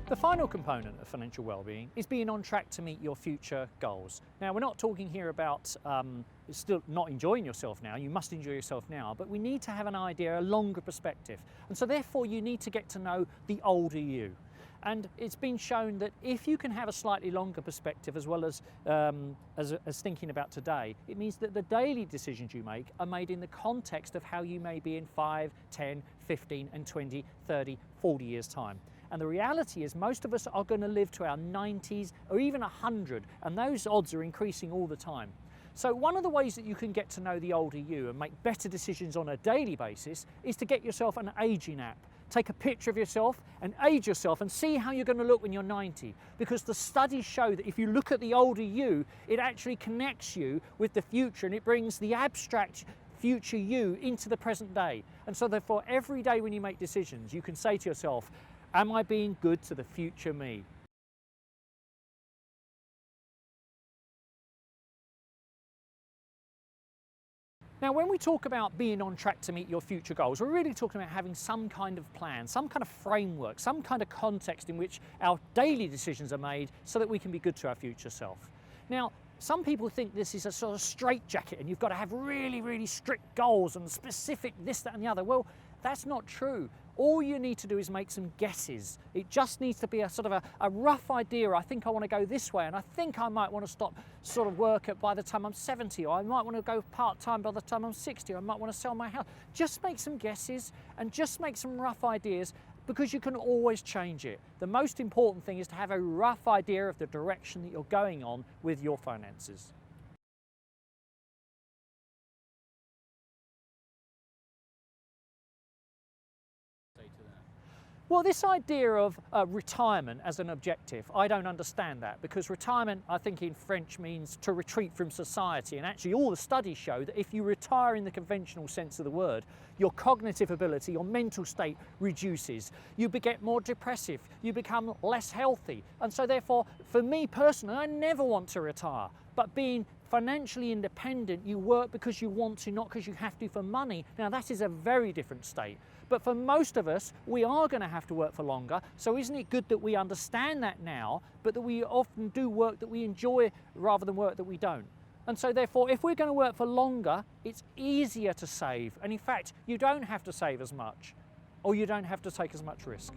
The final component of financial well-being is being on track to meet your future goals. Now, we're not talking here about still not enjoying yourself now. You must enjoy yourself now, but we need to have an idea, a longer perspective. And so therefore you need to get to know the older you. And it's been shown that if you can have a slightly longer perspective as well as thinking about today, it means that the daily decisions you make are made in the context of how you may be in 5, 10, 15 and 20, 30, 40 years time. And the reality is most of us are going to live to our 90s or even 100, and those odds are increasing all the time. So one of the ways that you can get to know the older you and make better decisions on a daily basis is to get yourself an aging app. Take a picture of yourself and age yourself and see how you're going to look when you're 90. Because the studies show that if you look at the older you, it actually connects you with the future and it brings the abstract future you into the present day. And so therefore every day when you make decisions, you can say to yourself, am I being good to the future me? Now, when we talk about being on track to meet your future goals, we're really talking about having some kind of plan, some kind of framework, some kind of context in which our daily decisions are made so that we can be good to our future self. Now, some people think this is a sort of straitjacket and you've got to have really, really strict goals and specific this, that and the other. Well, that's not true. All you need to do is make some guesses. It just needs to be a sort of a rough idea. I think I want to go this way and I think I might want to stop sort of work by the time I'm 70, or I might want to go part-time by the time I'm 60, or I might want to sell my house. Just make some guesses and just make some rough ideas, because you can always change it. The most important thing is to have a rough idea of the direction that you're going on with your finances. Well, this idea of retirement as an objective, I don't understand that, because retirement, I think in French, means to retreat from society. And actually all the studies show that if you retire in the conventional sense of the word, your cognitive ability, your mental state reduces. You get more depressive, you become less healthy. And so therefore, for me personally, I never want to retire. But being financially independent, you work because you want to, not because you have to for money. Now that is a very different state. But for most of us, we are going to have to work for longer. So isn't it good that we understand that now, but that we often do work that we enjoy rather than work that we don't? And so therefore, if we're going to work for longer, it's easier to save. And in fact, you don't have to save as much, or you don't have to take as much risk.